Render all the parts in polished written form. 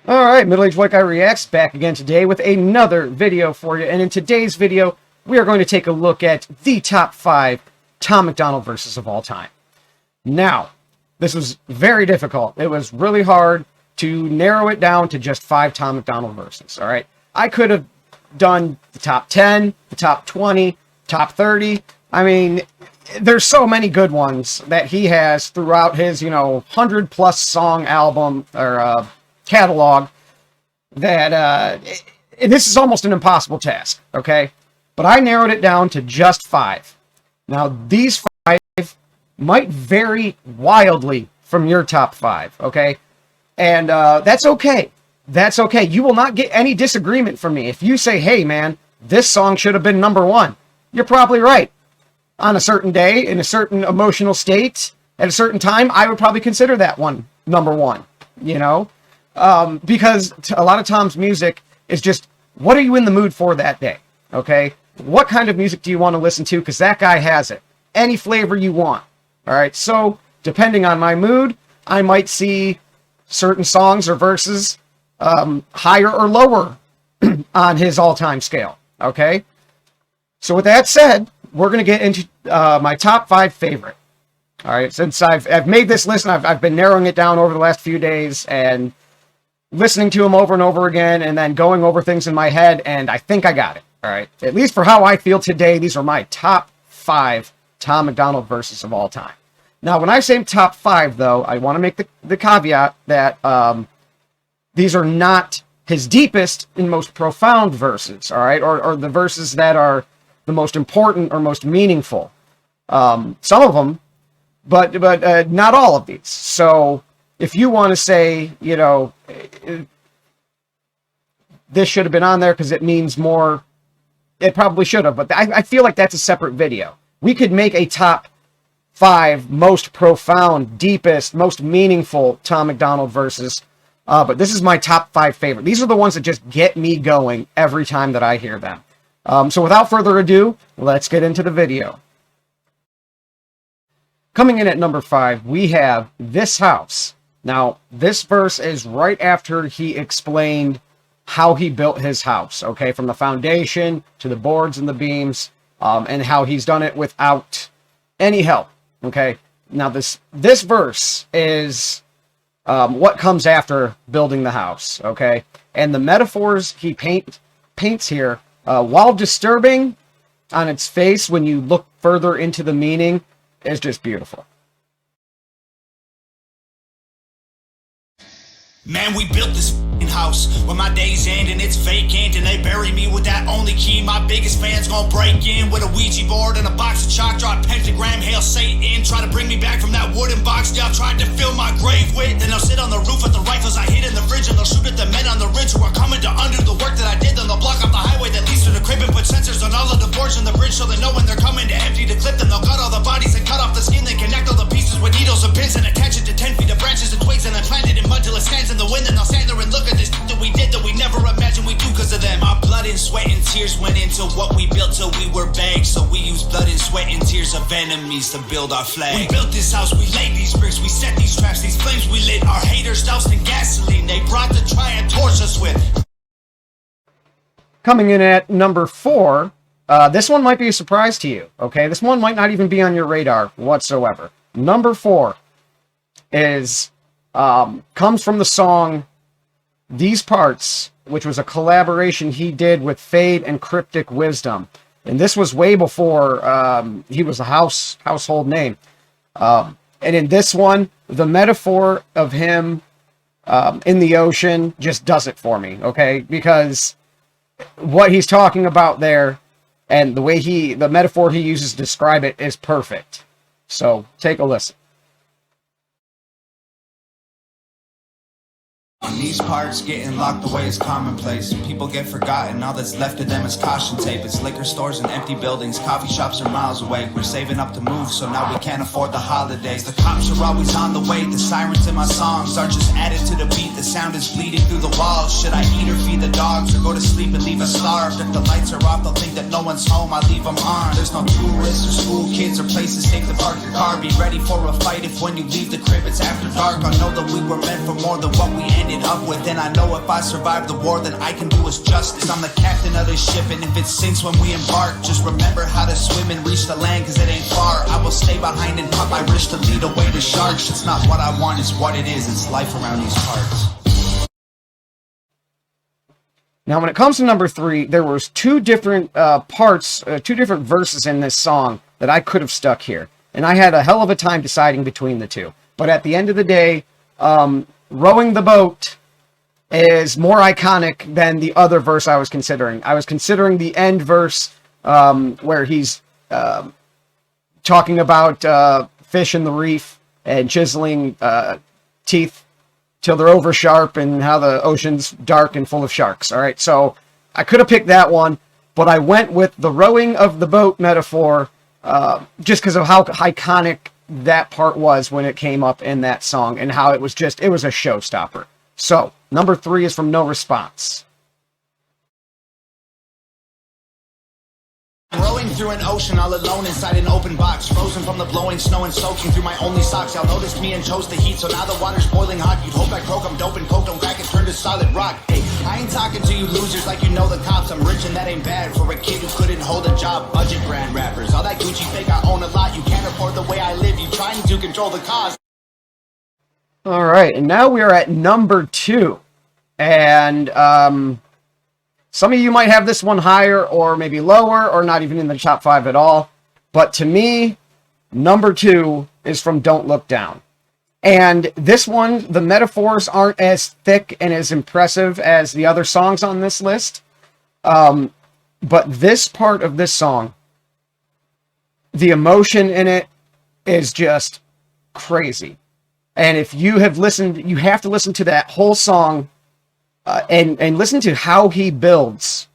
All right, Middle-Aged White Guy Reacts back again today with another video for you. And in today's video, we are going to take a look at the top 5 Tom MacDonald verses of all time. Now, this was very difficult. It was really hard to narrow it down to just 5 Tom MacDonald verses, all right? I could have done the top 10, the top 20, top 30. I mean, there's so many good ones that he has throughout his, 100-plus song album or catalog that this is almost an impossible task, okay? But I narrowed it down to just 5. Now, these 5 might vary wildly from your top 5, okay? And that's okay. That's okay. You will not get any disagreement from me. If you say, hey, man, this song should have been number 1, you're probably right. On a certain day, in a certain emotional state, at a certain time, I would probably consider that one number 1, because a lot of Tom's music is just, what are you in the mood for that day, okay? What kind of music do you want to listen to? Because that guy has it. Any flavor you want, all right? So, depending on my mood, I might see certain songs or verses higher or lower on his all-time scale, okay? So with that said, we're going to get into my top 5 favorite. All right, since I've made this list and I've been narrowing it down over the last few days and listening to them over and over again and then going over things in my head, and I think I got it. All right, at least for how I feel today, these are my top 5 Tom MacDonald verses of all time. Now, when I say top 5, though, I want to make the caveat that these are not his deepest and most profound verses, all right, or the verses that are the most important or most meaningful. Some of them, but not all of these. So if you want to say, this should have been on there because it means more, it probably should have, but I feel like that's a separate video. We could make a top 5 most profound, deepest, most meaningful Tom MacDonald verses, but this is my top 5 favorite. These are the ones that just get me going every time that I hear them. So without further ado, let's get into the video. Coming in at number 5, we have This House. Now, this verse is right after he explained how he built his house, okay? From the foundation to the boards and the beams, and how he's done it without any help, okay? Now, this verse is what comes after building the house, okay? And the metaphors he paints here, while disturbing on its face when you look further into the meaning, is just beautiful. Man, we built this house when my days end and it's vacant, and they bury me with that only key. My biggest fans gon' break in with a Ouija board and a box of chalk, draw a pentagram, hail Satan, try to bring me back from that wooden box y'all tried to fill my grave with. Then they'll sit on the roof with the rifles I hid in the fridge, and they'll shoot at the men on the ridge who are coming to undo the work that I did. Then they'll block off the highway that leads to the crib and put sensors on all of the boards on the bridge so they know when they're coming to empty the clip. Then they'll cut all the bodies and cut off the skin, then connect all the pieces with needles and pins and attach it to 10 feet of branches and twigs, and then plant it in mud till it stands in the wind. Then I'll stand there and look at this that we did that we never imagined we do because of them. Our blood and sweat and tears went into what we built till we were bagged. So we used blood and sweat and tears of enemies to build our flag. We built this house, we laid these bricks, we set these traps, these flames we lit. Our haters doused in gasoline they brought to try and torch us with. Coming in at number 4, this one might be a surprise to you, okay? This one might not even be on your radar whatsoever. Number 4 is comes from the song These Parts, which was a collaboration he did with Fade and Cryptic Wisdom. And this was way before he was a household name. And in this one, the metaphor of him in the ocean just does it for me, okay? Because what he's talking about there and the way the metaphor he uses to describe it is perfect. So take a listen. On these parts, getting locked away is commonplace. People get forgotten, all that's left of them is caution tape. It's liquor stores and empty buildings, coffee shops are miles away. We're saving up to move, so now we can't afford the holidays. The cops are always on the way, the sirens in my songs are just added to the beat. The sound is bleeding through the walls. Should I eat or feed the dogs, or go to sleep and leave us starved? If the lights are off, they'll think that no one's home, I leave them on. There's no tourists or school kids or places safe to park your car. Be ready for a fight if when you leave the crib it's after dark. I know that we were meant for more than what we ended ended up with. And I know if I survive the war, then I can do us justice. I'm the captain of this ship, and if it sinks when we embark, just remember how to swim and reach the land, cause it ain't far. I will stay behind and pop my wrist to lead away the sharks. It's not what I want, it's what it is. It's life around these parts. Now, when it comes to number 3, there was two different parts, two different verses in this song that I could have stuck here. And I had a hell of a time deciding between the two. But at the end of the day, Rowing the Boat is more iconic than the other verse I was considering. I was considering the end verse where he's talking about fish in the reef and chiseling teeth till they're over sharp, and how the ocean's dark and full of sharks. All right, so I could have picked that one, but I went with the rowing of the boat metaphor just because of how iconic that part was when it came up in that song, and how it was a showstopper. So, number 3 is from No Response. Rowing through an ocean all alone inside an open box, frozen from the blowing snow and soaking through my only socks. Y'all noticed me and chose the heat, so now the water's boiling hot. You'd hope I croak, I'm dope and coke, don't crack and turn to solid rock. Hey, I ain't talking to you losers like you know the cops. I'm rich and that ain't bad for a kid who couldn't hold a job. Budget brand rappers, all that Gucci fake, I own a lot. You can't afford the way I live, you trying to control the cost. All right, and now we are at number 2. And some of you might have this one higher or maybe lower or not even in the top 5 at all. But to me, number 2 is from Don't Look Down. And this one, the metaphors aren't as thick and as impressive as the other songs on this list. But this part of this song, the emotion in it is just crazy. And if you have listened, you have to listen to that whole song and listen to how he builds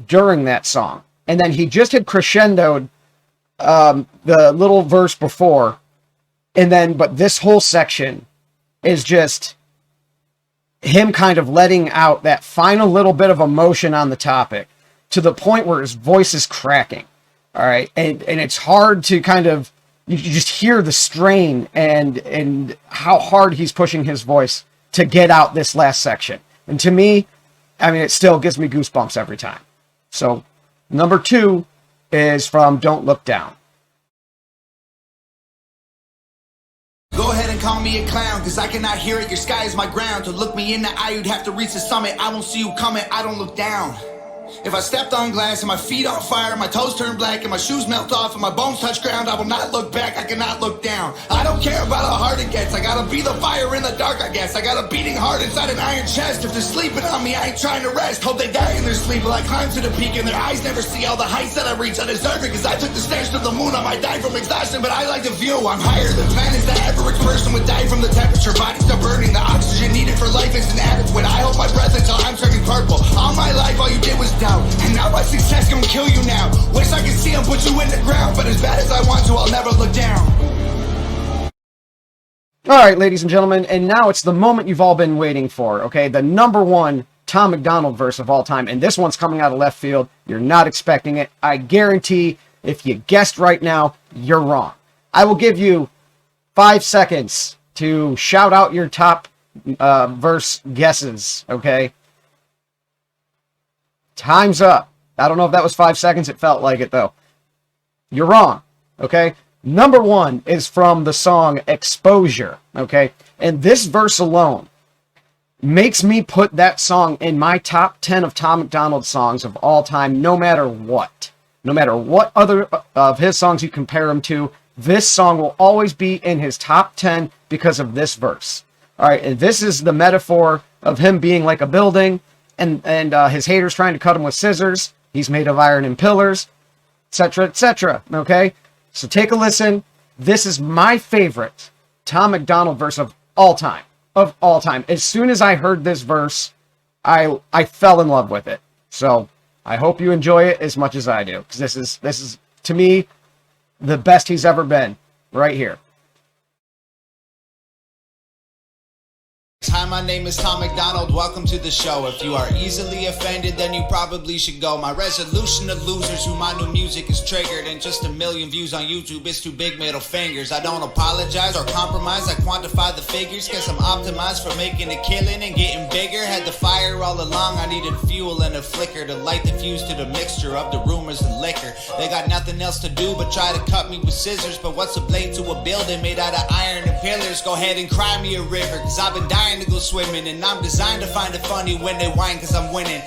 during that song. And then he just had crescendoed the little verse before. But this whole section is just him kind of letting out that final little bit of emotion on the topic to the point where his voice is cracking. All right. And it's hard to kind of, you just hear the strain and how hard he's pushing his voice to get out this last section. And to me, I mean, it still gives me goosebumps every time. So, number 2 is from Don't Look Down. Go ahead and call me a clown, cause I cannot hear it, your sky is my ground. To look me in the eye, you'd have to reach the summit. I won't see you coming, I don't look down. If I stepped on glass and my feet on fire, my toes turn black and my shoes melt off and my bones touch ground, I will not look back, I cannot look down. I don't care about how hard it gets, I gotta be the fire in the dark, I guess. I got a beating heart inside an iron chest. If they're sleeping on me, I ain't trying to rest. Hope they die in their sleep while I climb to the peak and their eyes never see all the heights that I reach. I deserve it cause I took the stairs to the moon. I might die from exhaustion, but I like the view. I'm higher than planets, the average person would die from the temperature. Bodies still burning, the oxygen needed for life is inadequate. I hold my breath until I'm turning purple. All my life all you did was doubt, and now my success gonna kill you now. Wish I could see him put you in the ground, but as bad as I want to, I'll never look down. All right, ladies and gentlemen, and now it's the moment you've all been waiting for, okay? The number 1 Tom MacDonald verse of all time, and this one's coming out of left field. You're not expecting it. I guarantee if you guessed right now, you're wrong. I will give you 5 seconds to shout out your top verse guesses, okay? Time's up. I don't know if that was 5 seconds. It felt like it, though. You're wrong, okay? Number 1 is from the song Exposure, okay? And this verse alone makes me put that song in my top 10 of Tom MacDonald songs of all time, no matter what. No matter what other of his songs you compare him to, this song will always be in his top 10 because of this verse. All right, and this is the metaphor of him being like a building and his haters trying to cut him with scissors. He's made of iron and pillars, etc., okay? So take a listen. This is my favorite Tom MacDonald verse of all time. Of all time. As soon as I heard this verse, I fell in love with it. So I hope you enjoy it as much as I do, because this is to me the best he's ever been right here. Time my name is Tom MacDonald. Welcome to the show. If you are easily offended, then you probably should go. My resolution to losers who my new music is triggered, and just 1 million views on YouTube is too big middle fingers. I don't apologize or compromise, I quantify the figures, cause I'm optimized for making a killing and getting bigger. Had the fire all along, I needed fuel and a flicker to light the fuse to the mixture of the rumors and liquor. They got nothing else to do but try to cut me with scissors, but what's a blade to a building made out of iron and pillars? Go ahead and cry me a river, cause I've been dying to go swimming, and I'm designed to find it funny when they whine cause I'm winning.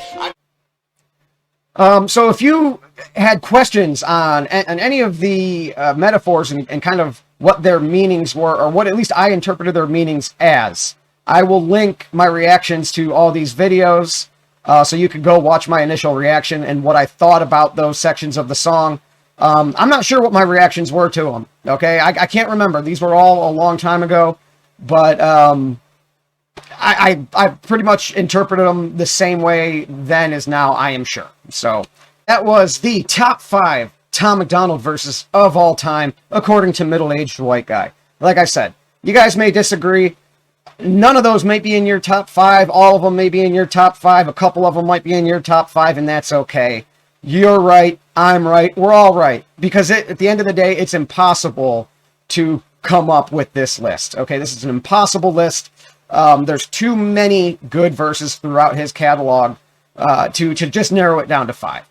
So if you had questions on any of the metaphors and kind of what their meanings were, or what at least I interpreted their meanings as, I will link my reactions to all these videos, so you could go watch my initial reaction and what I thought about those sections of the song. I'm not sure what my reactions were to them, okay? I can't remember. These were all a long time ago, but I pretty much interpreted them the same way then as now, I am sure. So that was the top 5 Tom MacDonald verses of all time, according to Middle-Aged White Guy. Like I said, you guys may disagree. None of those may be in your top 5. All of them may be in your top 5. A couple of them might be in your top 5, and that's okay. You're right. I'm right. We're all right. Because at the end of the day, it's impossible to come up with this list. Okay, this is an impossible list. There's too many good verses throughout his catalog to just narrow it down to 5.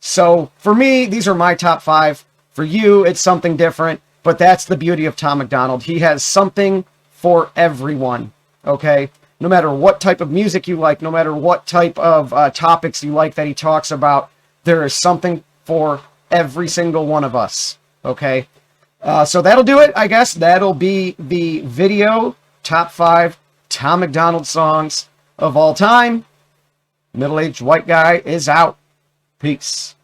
So for me, these are my top 5. For you, it's something different. But that's the beauty of Tom MacDonald. He has something for everyone. Okay, no matter what type of music you like, no matter what type of topics you like that he talks about, there is something for every single one of us. Okay, so that'll do it, I guess. That'll be the video top 5 Tom MacDonald songs of all time. Middle-Aged White Guy is out. Peace.